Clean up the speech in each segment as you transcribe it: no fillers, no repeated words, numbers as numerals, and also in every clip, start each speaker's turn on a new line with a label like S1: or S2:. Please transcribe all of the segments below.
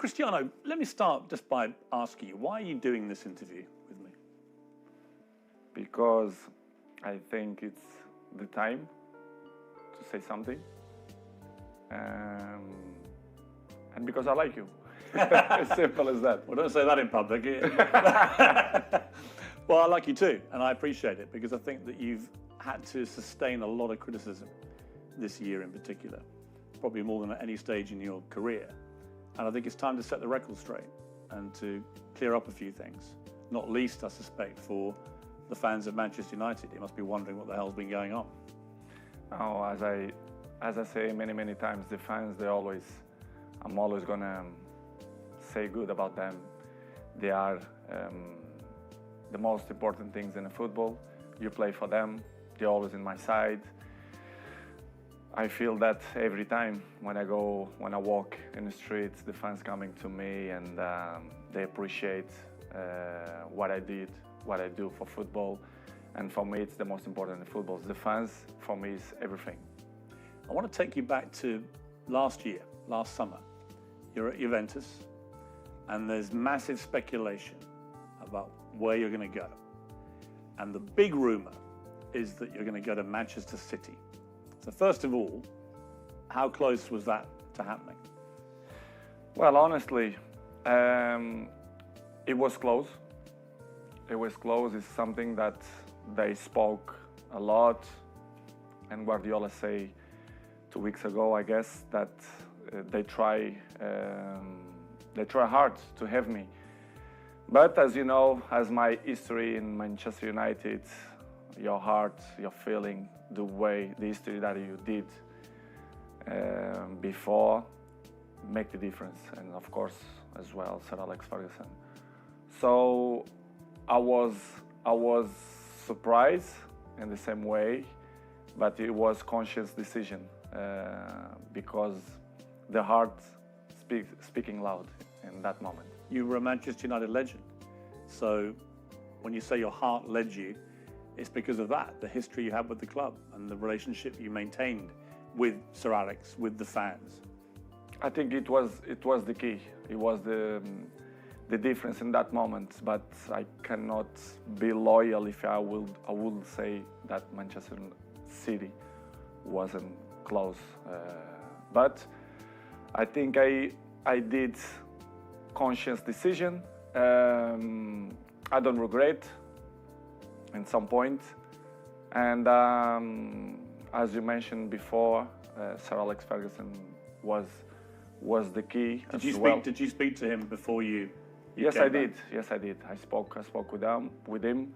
S1: Cristiano, let me start just by asking you, why are you doing this interview with me?
S2: Because I think it's the time to say something. And because I like you. As simple as that.
S1: Well, don't say that in public. Well, I like you too, and I appreciate it, because I think that you've had to sustain a lot of criticism this year in particular, probably more than at any stage in your career. And I think it's time to set the record straight and to clear up a few things, not least, I suspect, for the fans of Manchester United. They must be wondering what the hell's been going on.
S2: Oh, as I say many times, the fans, I'm always gonna say good about them. They are the most important things in football. You play for them, they're always in my side. I feel that every time when I walk in the streets, the fans coming to me, and they appreciate what I do for football. And for me, it's the most important in football. The fans, for me, is everything.
S1: I want to take you back to last summer. You're at Juventus, and there's massive speculation about where you're going to go. And the big rumor is that you're going to go to Manchester City. So first of all, how close was that to happening?
S2: Well, honestly, it was close. It was close. It's something that they spoke a lot, and Guardiola say 2 weeks ago, I guess, that they try hard to have me. But as you know, as my history in Manchester United, your heart, your feeling, the history that you did before make the difference. And of course, as well, Sir Alex Ferguson. So I was surprised in the same way, but it was conscious decision because the heart speaking loud in that moment.
S1: You were a Manchester United legend. So when you say your heart led you, it's because of that, the history you had with the club and the relationship you maintained with Sir Alex, with the fans.
S2: I think it was the key. It was the difference in that moment. But I cannot be loyal if I would say that Manchester City wasn't close. But I think I did conscious decision. I don't regret in some point. And as you mentioned before, Sir Alex Ferguson was the key.
S1: Did you speak to him before you
S2: Yes,
S1: came
S2: I
S1: back?
S2: did. Yes, I did. I spoke with him,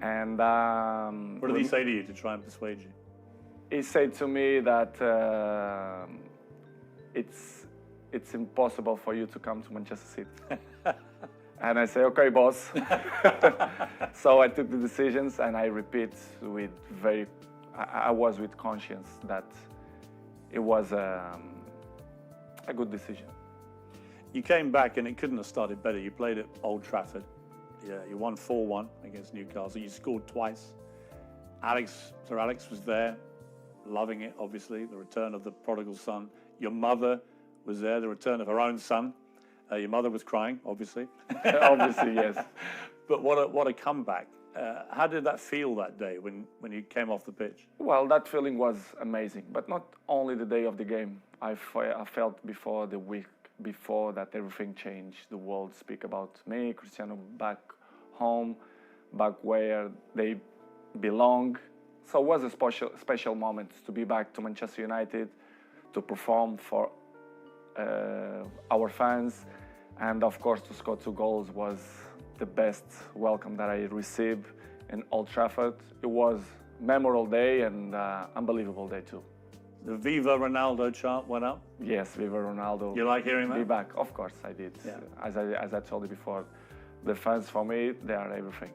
S2: and
S1: What did he say to you to try and persuade you?
S2: he said to me that it's impossible for you to come to Manchester City. And I say, okay, boss. So I took the decisions, and I repeat I was with conscience that it was a good decision.
S1: You came back and it couldn't have started better. You played at Old Trafford. Yeah, you won 4-1 against Newcastle. You scored twice. Sir Alex was there, loving it, obviously, the return of the prodigal son. Your mother was there, the return of her own son. Your mother was crying, obviously.
S2: Obviously, yes.
S1: But what a comeback. How did that feel that day when you came off the pitch?
S2: Well, that feeling was amazing, but not only the day of the game. I felt before the week before that everything changed. The world speak about me, Cristiano, back home, back where they belong. So it was a special moment to be back to Manchester United, to perform for our fans, and of course to score 2 goals was the best welcome that I received in Old Trafford. It was a memorable day and unbelievable day too.
S1: The Viva Ronaldo chant went up.
S2: Yes, Viva Ronaldo.
S1: You like hearing that?
S2: Be back, of course I did.
S1: Yeah.
S2: As I told you before, the fans for me, they are everything.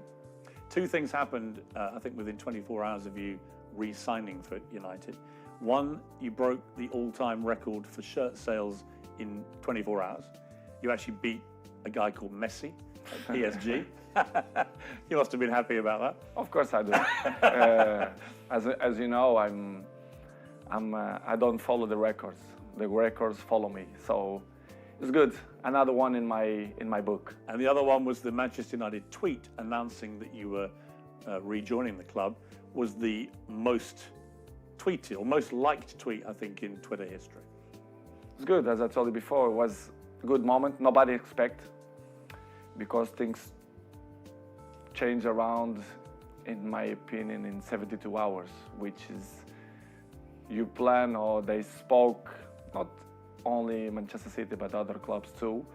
S1: 2 things happened, I think, within 24 hours of you re-signing for United. One, you broke the all-time record for shirt sales in 24 hours. You actually beat a guy called Messi at PSG. You must have been happy about that.
S2: Of course I do. As you know, I don't follow the records. The records follow me. So It's good. Another one in my book.
S1: And the other one was the Manchester United tweet announcing that you were rejoining the club. Was the most tweeted or most liked tweet, I think, in Twitter history.
S2: It's good, as I told you before. It was a good moment. Nobody expect, because things change around, in my opinion, in 72 hours, which is you plan, or they spoke, not only Manchester City but other clubs too,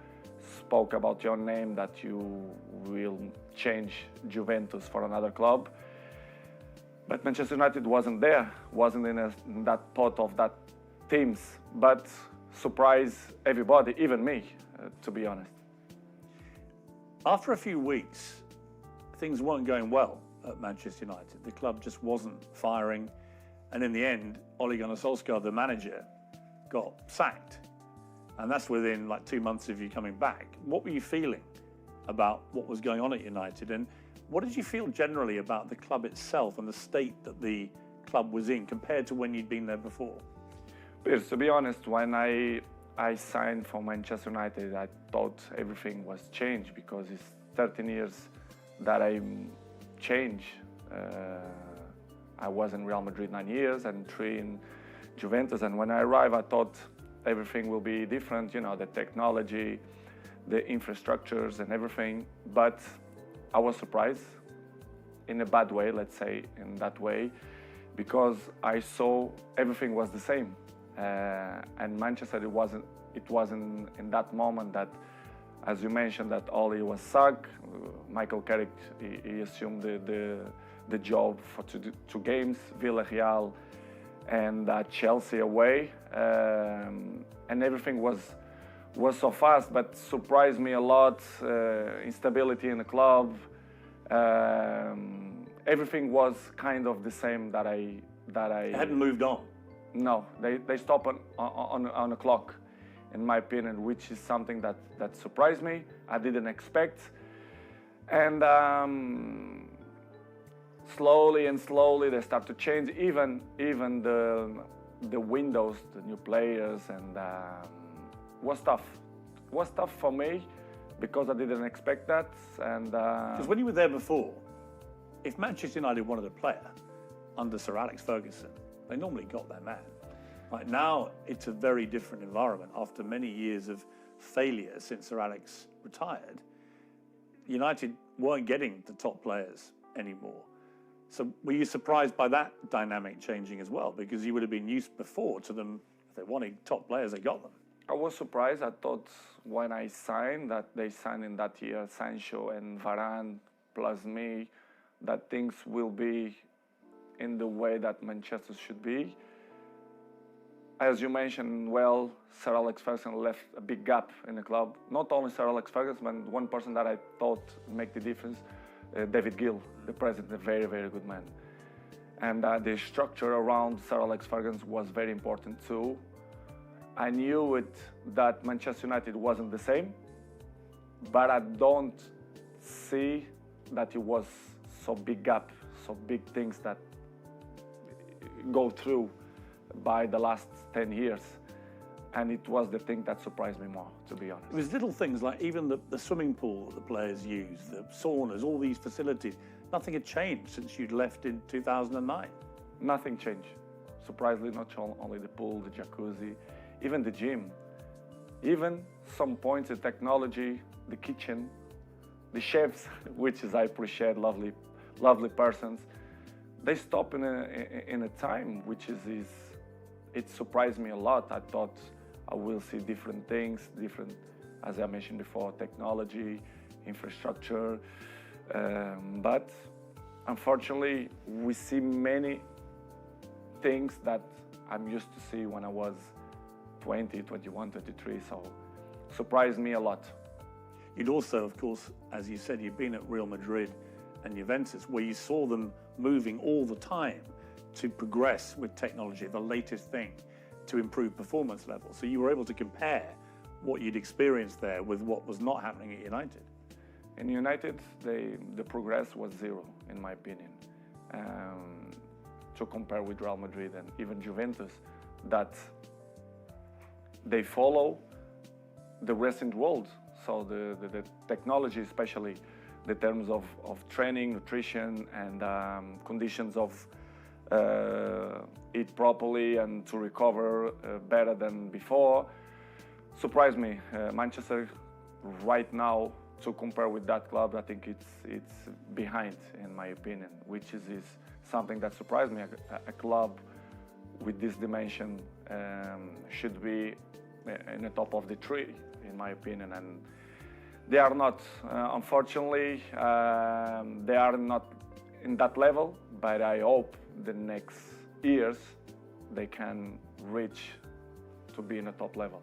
S2: spoke about your name, that you will change Juventus for another club. But Manchester United wasn't there, wasn't in that thought of that teams, but surprised everybody, even me, to be honest.
S1: After a few weeks, things weren't going well at Manchester United. The club just wasn't firing, and in the end, Ole Gunnar Solskjaer, the manager, got sacked. And that's within like 2 months of you coming back. What were you feeling about what was going on at United, and what did you feel generally about the club itself and the state that the club was in compared to when you'd been there before?
S2: Beirs, to be honest, when I signed for Manchester United, I thought everything was changed, because it's 13 years that I changed. I was in Real Madrid 9 years and 3 in Juventus, and when I arrived, I thought everything will be different, you know, the technology, the infrastructures and everything. But I was surprised in a bad way, let's say in that way, because I saw everything was the same. And Manchester, it wasn't in that moment that, as you mentioned, that Ole was sacked. Michael Carrick, he assumed the job for 2 games, Villarreal and Chelsea away, and everything was so fast, but surprised me a lot. Instability in the club, everything was kind of the same that I
S1: It hadn't moved on.
S2: No, they stopped on the clock, in my opinion, which is something that surprised me. I didn't expect, and slowly they start to change. Even the windows, the new players, and was tough. Was tough for me, because I didn't expect that. And
S1: because when you were there before, if Manchester United wanted a player under Sir Alex Ferguson, they normally got their man. Right now, it's a very different environment. After many years of failure since Sir Alex retired, United weren't getting the top players anymore. So were you surprised by that dynamic changing as well? Because you would have been used before to them, if they wanted top players, they got them.
S2: I was surprised. I thought when I signed, that they signed in that year Sancho and Varane plus me, that things will be in the way that Manchester should be. As you mentioned, well, Sir Alex Ferguson left a big gap in the club. Not only Sir Alex Ferguson, but one person that I thought make the difference, David Gill, the president, a very, very good man. And the structure around Sir Alex Ferguson was very important too. I knew that Manchester United wasn't the same, but I don't see that it was so big gap, so big things that go through by the last 10 years. And it was the thing that surprised me more, to be honest.
S1: It was little things like even the swimming pool that the players use, the saunas, all these facilities. Nothing had changed since you'd left in 2009.
S2: Nothing changed. Surprisingly, not only the pool, the jacuzzi, even the gym. Even some points, the technology, the kitchen, the chefs, which is I appreciate, lovely persons. They stop in a time which is it surprised me a lot. I thought I will see different things, as I mentioned before, technology, infrastructure, but unfortunately we see many things that I'm used to see when I was 20, 21, 23, so surprised me a lot.
S1: You'd also, of course, as you said, you've been at Real Madrid and Juventus, where you saw them moving all the time to progress with technology, the latest thing, to improve performance levels. So you were able to compare what you'd experienced there with what was not happening at United.
S2: In United, the progress was zero, in my opinion. To compare with Real Madrid and even Juventus, that they follow the recent world. So the technology, especially the terms of training, nutrition, and conditions of eat properly and to recover better than before, surprised me. Manchester right now, to compare with that club, I think it's behind, in my opinion, which is something that surprised me. A club with this dimension should be in the top of the tree, in my opinion, and they are not. Unfortunately, they are not in that level, but I hope the next years they can reach to be in a top level.